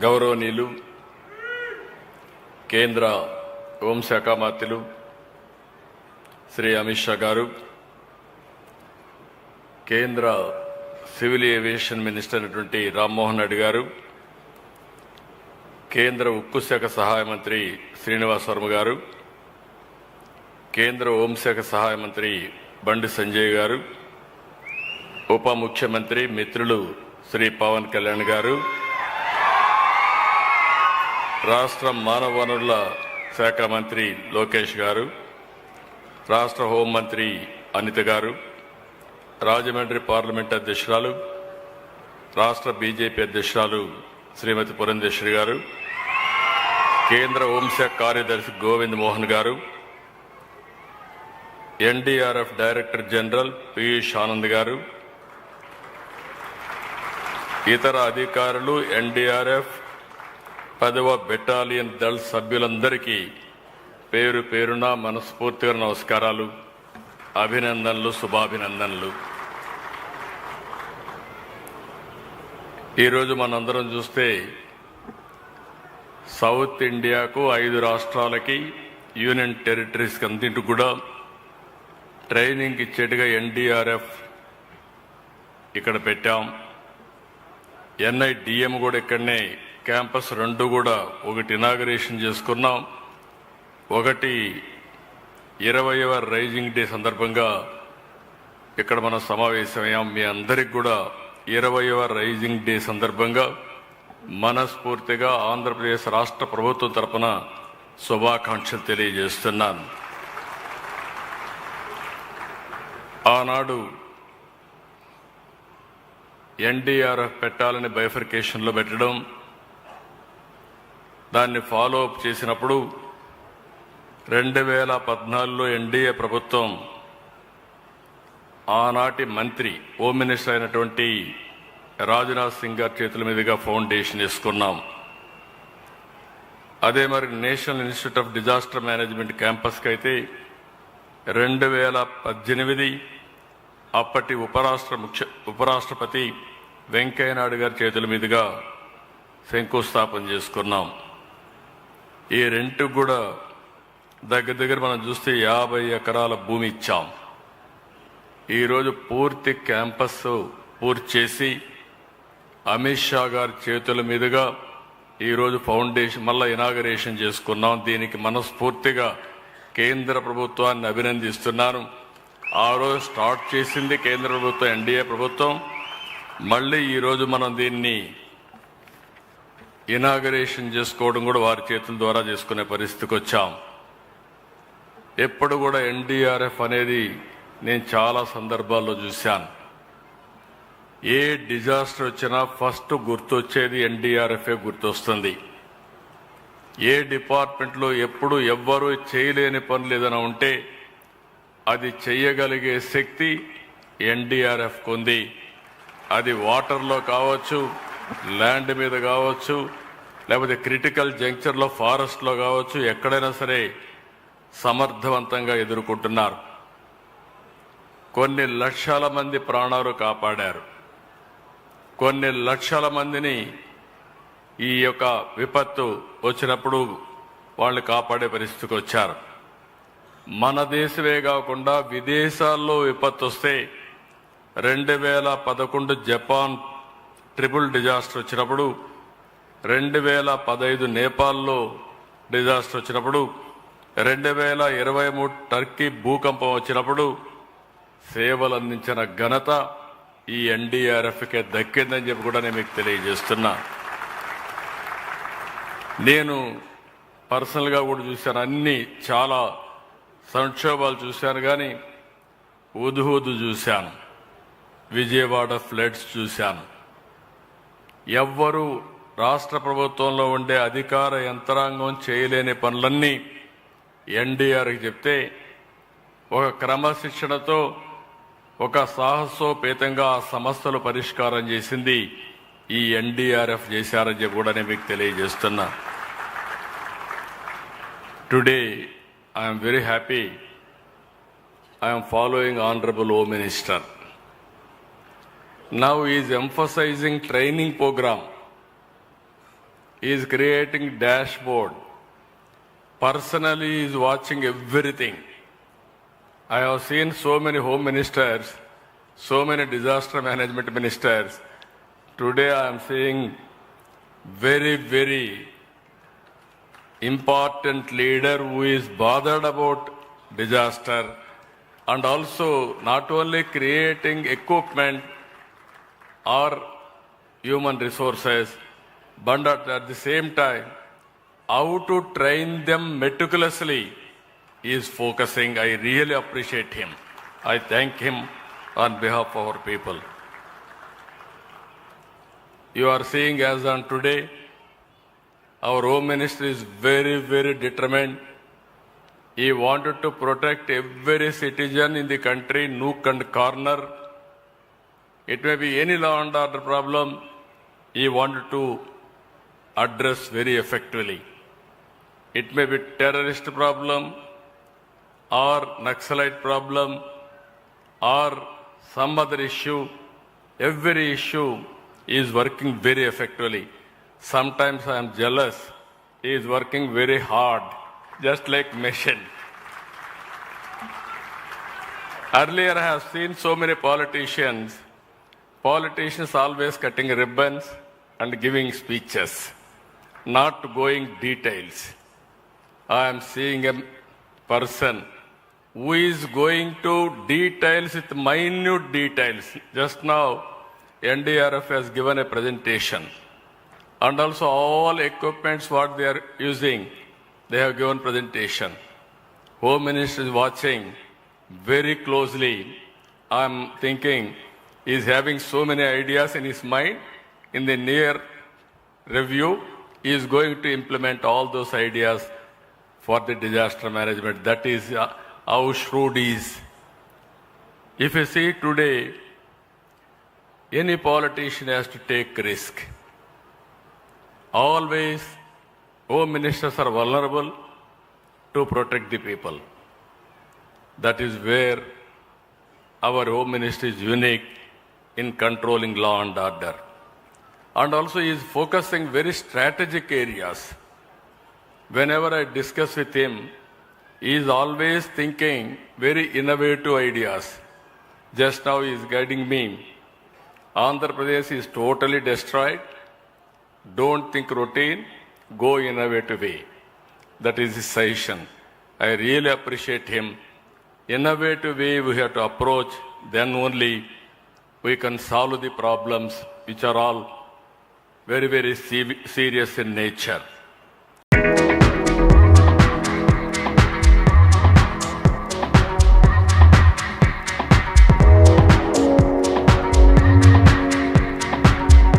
గౌరవనీయులు కేంద్ర హోంశాఖ మంత్రులు శ్రీ అమిత్ షా గారు, కేంద్ర సివిల్ ఏవియేషన్ మినిస్టర్ అయినటువంటి రామ్మోహన్ రెడ్డి గారు, కేంద్ర ఉక్కు శాఖ సహాయ మంత్రి శ్రీనివాస్ వర్మ గారు, కేంద్ర హోంశాఖ సహాయ మంత్రి బండి సంజయ్ గారు, ఉప ముఖ్యమంత్రి మిత్రులు శ్రీ పవన్ కళ్యాణ్ గారు, రాష్ట్ర మానవ వనరుల శాఖ మంత్రి లోకేష్ గారు, రాష్ట్ర హోంమంత్రి అనిత గారు, రాజమండ్రి పార్లమెంట్ అధ్యక్షురాలు రాష్ట్ర బీజేపీ అధ్యక్షురాలు శ్రీమతి పురంధేశ్వరి గారు, కేంద్ర హోంశాఖ కార్యదర్శి గోవింద్ మోహన్ గారు, NDRF director general Piyush Anand గారు, ఇతర అధికారులు, ఎన్డీఆర్ఎఫ్ 10వ బెటాలియన్ దళ సభ్యులందరికీ పేరు పేరున మనస్ఫూర్తిగా నమస్కారాలు, అభినందనలు, శుభాభినందనలు. ఈరోజు మనందరం చూస్తే సౌత్ ఇండియాకు 5 రాష్ట్రాలకి యూనియన్ టెరిటరీస్కి అంతటి కూడా ట్రైనింగ్ ఇచ్చేట్టుగా ఎన్డీఆర్ఎఫ్ ఇక్కడ పెట్టాం. ఎన్ఐడిఎం కూడా ఇక్కడనే క్యాంపస్ 2 కూడా ఒకటి ఇనాగరేషన్ చేసుకున్నాం. ఒకటి 20వ రైజింగ్ డే సందర్భంగా ఇక్కడ మనం సమావేశమయ్యాం. మీ అందరికి కూడా 20వ రైజింగ్ డే సందర్భంగా మనస్ఫూర్తిగా ఆంధ్రప్రదేశ్ రాష్ట్ర ప్రభుత్వం తరపున శుభాకాంక్షలు తెలియజేస్తున్నాను. ఆనాడు ఎన్డీఆర్ఎఫ్ పెట్టాలని బైఫర్కేషన్లో పెట్టడం, దాన్ని ఫాలో అప్ చేసినప్పుడు 2014లో ఎన్డీఏ ప్రభుత్వం ఆనాటి మంత్రి హోమ్ మినిస్టర్ అయినటువంటి రాజ్నాథ్ సింగ్ గారి చేతుల మీదుగా ఫౌండేషన్ వేసుకున్నాం. అదే మరి national institute of disaster management క్యాంపస్కి అయితే 2018 అప్పటి ఉపరాష్ట్రపతి వెంకయ్యనాయుడు గారి చేతుల మీదుగా శంకుస్థాపన చేసుకున్నాం. ఈ రెంట్కు కూడా దగ్గర మనం చూస్తే 50 ఎకరాల భూమి ఇచ్చాం. ఈరోజు పూర్తి క్యాంపస్ పూర్తి చేసి అమిత్ షా గారి చేతుల మీదుగా ఈరోజు ఫౌండేషన్ మళ్ళా ఇనాగరేషన్ చేసుకున్నాం. దీనికి మనస్ఫూర్తిగా కేంద్ర ప్రభుత్వాన్ని అభినందిస్తున్నాను. ఆ రోజు స్టార్ట్ చేసింది కేంద్ర ప్రభుత్వం, ఎన్డీఏ ప్రభుత్వం. మళ్ళీ ఈరోజు మనం దీన్ని ఇనాగరేషన్ చేసుకోవడం కూడా వారి చేతుల ద్వారా చేసుకునే పరిస్థితికి వచ్చాం. ఎప్పుడు కూడా ఎన్డీఆర్ఎఫ్ అనేది నేను చాలా సందర్భాల్లో చూశాను. ఏ డిజాస్టర్ వచ్చినా ఫస్ట్ గుర్తొచ్చేది ఎన్డీఆర్ఎఫే గుర్తొస్తుంది. ఏ డిపార్ట్మెంట్లో ఎప్పుడు ఎవ్వరూ చేయలేని పనులు ఏదైనా ఉంటే అది చేయగలిగే శక్తి ఎన్డీఆర్ఎఫ్కు ఉంది. అది వాటర్లో కావచ్చు, ల్యాండ్ మీద కావచ్చు, లేకపోతే క్రిటికల్ జంక్చర్లో ఫారెస్ట్లో కావచ్చు, ఎక్కడైనా సరే సమర్థవంతంగా ఎదుర్కొంటున్నారు. కొన్ని లక్షల మంది ప్రాణాలు కాపాడారు. కొన్ని లక్షల మందిని ఈ యొక్క విపత్తు వచ్చినప్పుడు వాళ్ళు కాపాడే పరిస్థితికి వచ్చారు. మన దేశమే కాకుండా విదేశాల్లో విపత్తు వస్తే 2011 జపాన్ ట్రిపుల్ డిజాస్టర్ వచ్చినప్పుడు, 2015 నేపాల్లో డిజాస్టర్ వచ్చినప్పుడు, 2023 టర్కీ భూకంపం వచ్చినప్పుడు సేవలు అందించిన ఘనత ఈ ఎన్డీఆర్ఎఫ్కే దక్కిందని చెప్పి కూడా నేను మీకు తెలియజేస్తున్నా. నేను పర్సనల్గా కూడా చూశాను, అన్ని చాలా సంక్షోభాలు చూశాను. కానీ ఉదుహుదు చూశాను, విజయవాడ ఫ్లడ్స్ చూశాను. ఎవ్వరూ రాష్ట్ర ప్రభుత్వంలో ఉండే అధికార యంత్రాంగం చేయలేని పనులన్నీ ఎన్డీఆర్కి చెప్తే ఒక క్రమశిక్షణతో ఒక సాహసోపేతంగా ఆ సమస్యలు పరిష్కారం చేసింది ఈ ఎన్డీఆర్ఎఫ్ చేశారని చెప్పి కూడా నేను మీకు తెలియజేస్తున్నా. Today I'm very happy. I'm following honourable home minister. Now he is emphasizing training program. He is creating dashboard. Personally, he is watching everything. I have seen so many home ministers, so many disaster management ministers. Today I am seeing very, very important leader who is bothered about disaster and also not only creating equipment or human resources, but at the same time, how to train them meticulously is focusing. I really appreciate him. I thank him on behalf of our people. You are seeing as on today, our Home Minister is very, very determined. He wanted to protect every citizen in the country, nook and corner. It may be any law and order problem, he wanted to address very effectively. It may be terrorist problem or Naxalite problem or some other issue. Every issue is working very effectively. Sometimes I am jealous. He is working very hard, just like machine. Earlier I have seen so many politicians always cutting ribbons and giving speeches, not going details. I am seeing a person who is going to details with minute details. Just now, NDRF has given a presentation. And also all equipments what they are using, they have given presentation. Home Minister is watching very closely. I am thinking he is having so many ideas in his mind. In the near review, he is going to implement all those ideas for the disaster management. That is how shrewd he is. If you see today, any politician has to take risk. Always, home ministers are vulnerable to protect the people. That is where our home minister is unique in controlling law and order. And also he is focusing very strategic areas. Whenever I discuss with him, he is always thinking very innovative ideas. Just now he is guiding me. Andhra Pradesh is totally destroyed. Don't think routine, go innovative way. That is his suggestion. I really appreciate him. Innovative way we have to approach, then only we can solve the problems which are all very, very serious in nature.